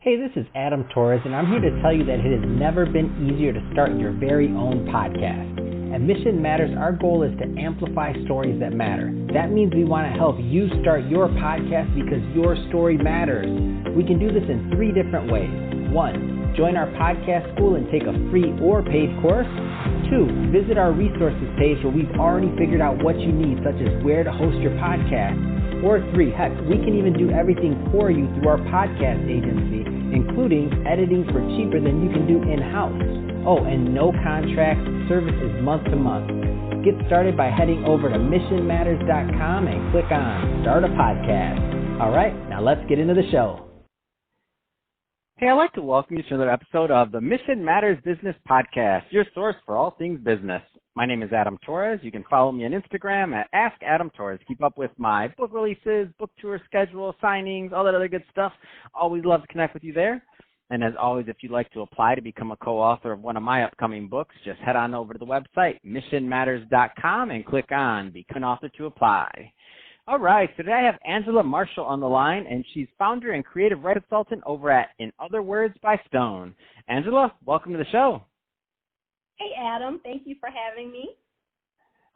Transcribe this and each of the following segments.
Hey, this is Adam Torres, and I'm here to tell you that it has never been easier to start your very own podcast. At Mission Matters, our goal is to amplify stories that matter. That means we want to help you start your podcast because your story matters. We can do this in 3 different ways. 1, join our podcast school and take a free or paid course. 2, visit our resources page where we've already figured out what you need, such as where to host your podcast. Or 3, heck, we can even do everything for you through our podcast agency, including editing for cheaper than you can do in-house. Oh, and no contracts, service is month to month. Get started by heading over to missionmatters.com and click on Start a Podcast. All right, now let's get into the show. Hey, I'd like to welcome you to another episode of the Mission Matters Business Podcast, your source for all things business. My name is Adam Torres. You can follow me on Instagram at AskAdamTorres. Keep up with my book releases, book tour schedule, signings, all that other good stuff. Always love to connect with you there. And as always, if you'd like to apply to become a co-author of one of my upcoming books, just head on over to the website, missionmatters.com, and click on Become an Author to apply. All right, so today I have Angela Marshall on the line, and she's founder and creative writing consultant over at In Other Words by Stone. Angela, welcome to the show. Hey, Adam. Thank you for having me.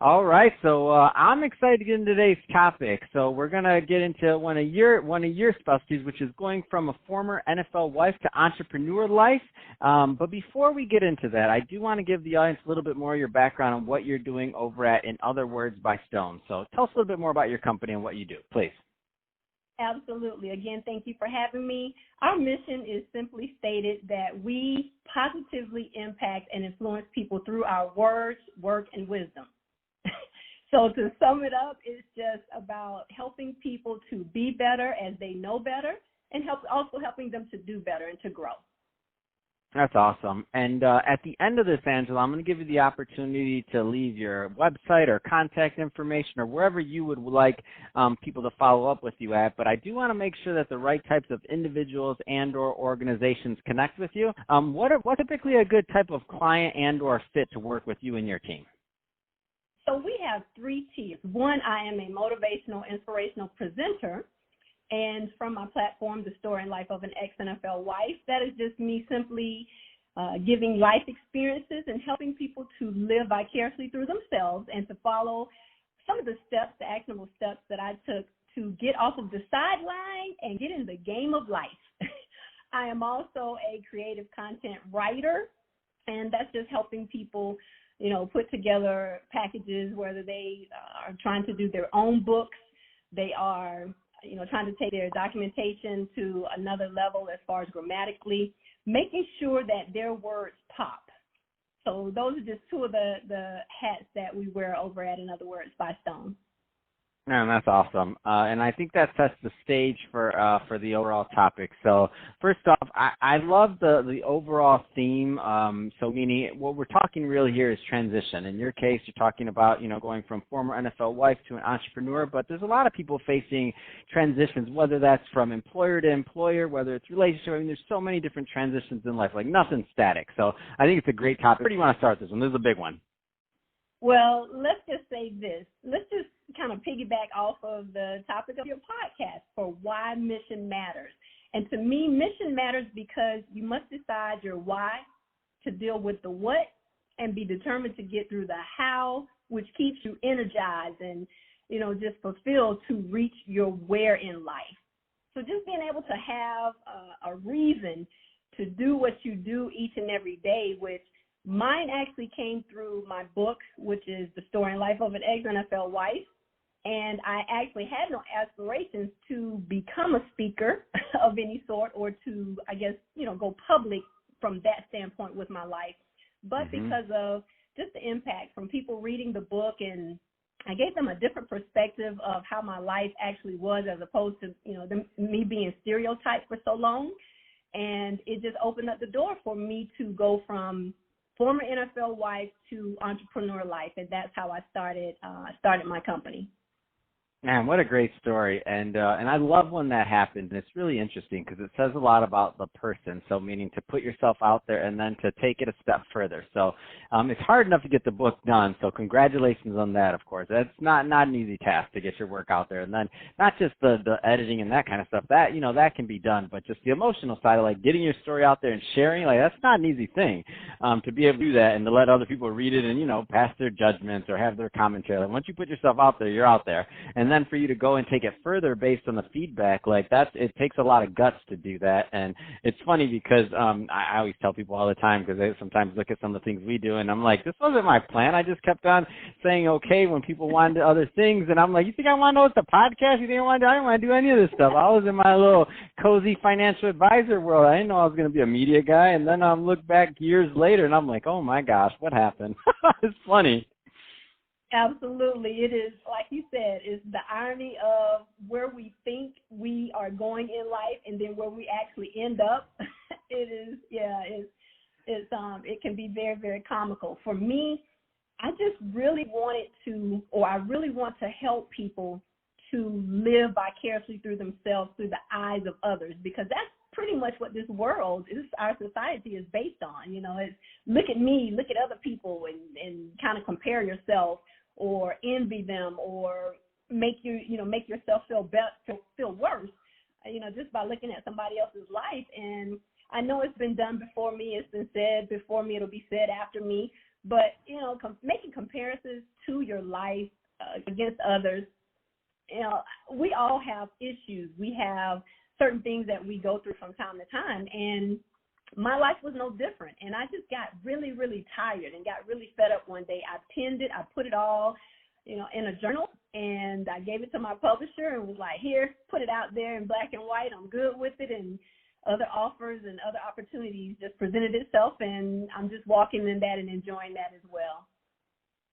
All right, so I'm excited to get into today's topic. So we're going to get into one of your specialties, which is going from a former NFL wife to entrepreneur life. But before we get into that, I do want to give the audience a little bit more of your background on what you're doing over at In Other Words by Stone. So tell us a little bit more about your company and what you do, please. Absolutely. Again, thank you for having me. Our mission is simply stated that we positively impact and influence people through our words, work, and wisdom. So to sum it up, it's just about helping people to be better as they know better and also helping them to do better and to grow. That's awesome. And at the end of this, Angela, I'm going to give you the opportunity to leave your website or contact information or wherever you would like people to follow up with you at. But I do want to make sure that the right types of individuals and or organizations connect with you. What's typically a good type of client and or fit to work with you and your team? So we have 3 tiers. 1, I am a motivational, inspirational presenter. And from my platform, The Story and Life of an Ex-NFL Wife, that is just me simply giving life experiences and helping people to live vicariously through themselves and to follow some of the steps, the actionable steps that I took to get off of the sideline and get in the game of life. I am also a creative content writer, and that's just helping people, put together packages, whether they are trying to do their own books, they are trying to take their documentation to another level as far as grammatically, making sure that their words pop. So those are just 2 of the hats that we wear over at In Other Words by Stone. Man, that's awesome. And I think that sets the stage for the overall topic. So first off, I love the overall theme. So meaning what we're talking really here is transition. In your case, you're talking about, going from former NFL wife to an entrepreneur, but there's a lot of people facing transitions, whether that's from employer to employer, whether it's relationship. I mean, there's so many different transitions in life, like nothing's static. So I think it's a great topic. Where do you want to start this one? This is a big one. Well, let's just say this. Let's just kind of piggyback off of the topic of your podcast for why mission matters. And to me, mission matters because you must decide your why to deal with the what and be determined to get through the how, which keeps you energized and, just fulfilled to reach your where in life. So just being able to have a reason to do what you do each and every day, which mine actually came through my book, which is The Story and Life of an Ex-NFL Wife. And I actually had no aspirations to become a speaker of any sort or to, go public from that standpoint with my life. But because of just the impact from people reading the book, and I gave them a different perspective of how my life actually was as opposed to, me being stereotyped for so long. And it just opened up the door for me to go from former NFL wife to entrepreneur life, and that's how I started my company. Man, what a great story. And I love when that happens. And it's really interesting because it says a lot about the person. So meaning to put yourself out there and then to take it a step further. So it's hard enough to get the book done. So congratulations on that, of course. That's not an easy task to get your work out there. And then not just the editing and that kind of stuff. That, that can be done. But just the emotional side of like getting your story out there and sharing, like that's not an easy thing to be able to do that and to let other people read it and, pass their judgments or have their commentary. Like once you put yourself out there, you're out there. And then for you to go and take it further based on the feedback, like it takes a lot of guts to do that. And it's funny because I always tell people all the time because they sometimes look at some of the things we do and I'm like, this wasn't my plan. I just kept on saying okay when people wanted other things. And I'm like, you think I want to know what's a podcast? You think I didn't want to do any of this stuff. I was in my little cozy financial advisor world. I didn't know I was going to be a media guy. And then look back years later and I'm like, oh my gosh, what happened? It's funny. Absolutely. It is, like you said, it's the irony of where we think we are going in life and then where we actually end up. It can be very, very comical. For me, I just really I really want to help people to live vicariously through themselves, through the eyes of others, because that's pretty much what this world is, our society is based on. It's look at me, look at other people and kind of compare yourself or envy them or make yourself feel worse, just by looking at somebody else's life. And I know it's been done before me. It's been said before me. It'll be said after me. But, making comparisons to your life against others, we all have issues. We have certain things that we go through from time to time. And my life was no different. And I just got really, really tired and got really fed up one day. I penned it. I put it all, in a journal, and I gave it to my publisher and was like, here, put it out there in black and white. I'm good with it. And other offers and other opportunities just presented itself, and I'm just walking in that and enjoying that as well.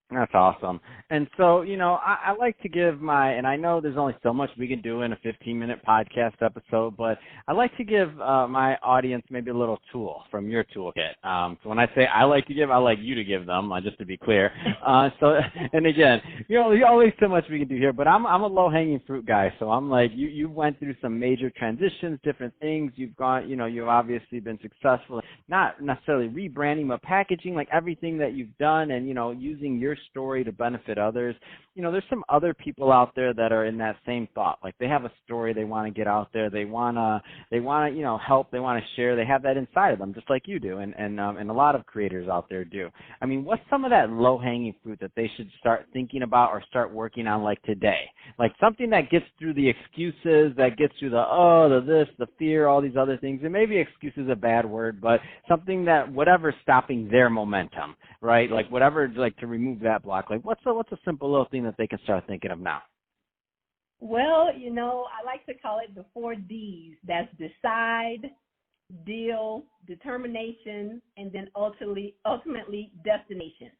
That's awesome. And so, I like to give and I know there's only so much we can do in a 15-minute podcast episode, but I like to give my audience maybe a little tool from your toolkit. So when I say I like you to give them, just to be clear. And again, there's always so much we can do here, but I'm a low-hanging fruit guy. So I'm like, you went through some major transitions, different things. You've gone, you've obviously been successful, not necessarily rebranding, but packaging, like everything that you've done and, using your story to benefit others. There's some other people out there that are in that same thought. Like they have a story they want to get out there. They want to, help. They want to share. They have that inside of them, just like you do. And a lot of creators out there do. I mean, what's some of that low-hanging fruit that they should start thinking about or start working on like today? Like something that gets through the excuses, that gets through the this, the fear, all these other things. And maybe excuse is a bad word, but something that whatever's stopping their momentum, right? Like whatever, like to remove that block. Like what's a simple little thing that they can start thinking of now? Well, I like to call it the 4 Ds. That's decide, deal, determination, and then ultimately destination.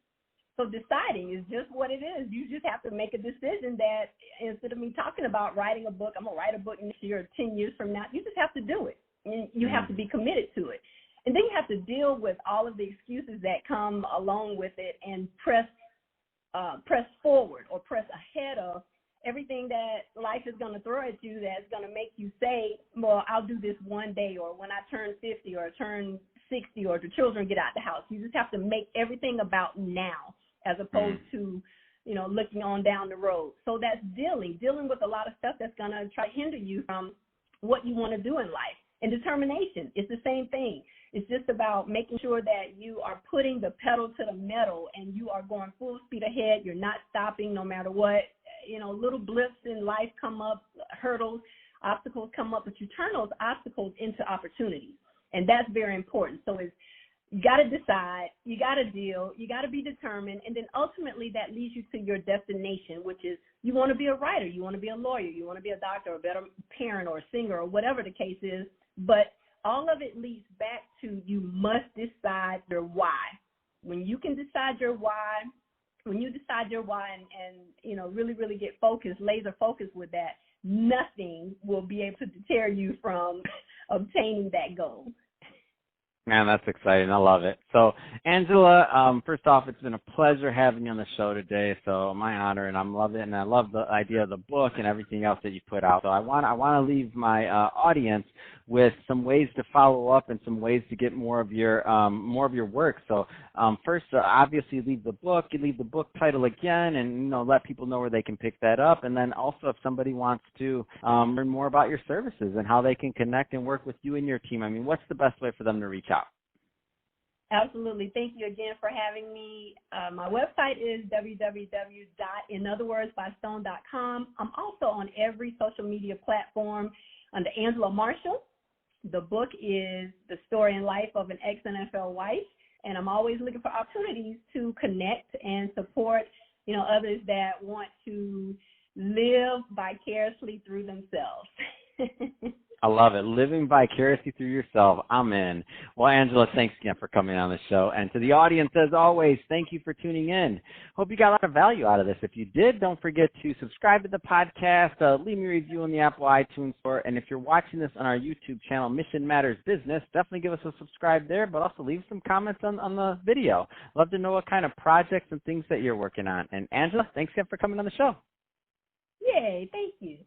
So deciding is just what it is. You just have to make a decision that instead of me talking about writing a book, I'm going to write a book next year or 10 years from now, you just have to do it. And you have to be committed to it. And then you have to deal with all of the excuses that come along with it and press forward or press ahead of everything that life is going to throw at you that's going to make you say, well, I'll do this one day, or when I turn 50 or turn 60 or the children get out the house. You just have to make everything about now as opposed to, looking on down the road. So that's dealing with a lot of stuff that's going to try to hinder you from what you want to do in life. And determination, it's the same thing. It's just about making sure that you are putting the pedal to the metal and you are going full speed ahead. You're not stopping no matter what. Little blips in life come up, hurdles, obstacles come up, but you turn those obstacles into opportunities. And that's very important. So you got to decide, you got to deal, you got to be determined, and then ultimately that leads you to your destination, which is you want to be a writer, you want to be a lawyer, you want to be a doctor or a better parent or a singer or whatever the case is. But all of it leads back to you must decide your why. When you can decide your why, when you decide your why and really, really get focused, laser focused with that, nothing will be able to deter you from obtaining that goal. Man, that's exciting. I love it. So, Angela, first off, it's been a pleasure having you on the show today. So, my honor, and I'm loving it, and I love the idea of the book and everything else that you put out. So, I want to leave my audience with some ways to follow up and some ways to get more of your work. So, first, obviously, leave the book title again, and let people know where they can pick that up. And then also, if somebody wants to learn more about your services and how they can connect and work with you and your team, I mean, what's the best way for them to reach out? Absolutely. Thank you again for having me. My website is www.inotherwordsbystone.com. I'm also on every social media platform under Angela Marshall. The book is The Story and Life of an Ex-NFL Wife, and I'm always looking for opportunities to connect and support, others that want to live vicariously through themselves. I love it. Living vicariously through yourself. I'm in. Well, Angela, thanks again for coming on the show. And to the audience, as always, thank you for tuning in. Hope you got a lot of value out of this. If you did, don't forget to subscribe to the podcast, leave me a review on the Apple iTunes Store. And if you're watching this on our YouTube channel, Mission Matters Business, definitely give us a subscribe there, but also leave some comments on the video. Love to know what kind of projects and things that you're working on. And Angela, thanks again for coming on the show. Yay, thank you.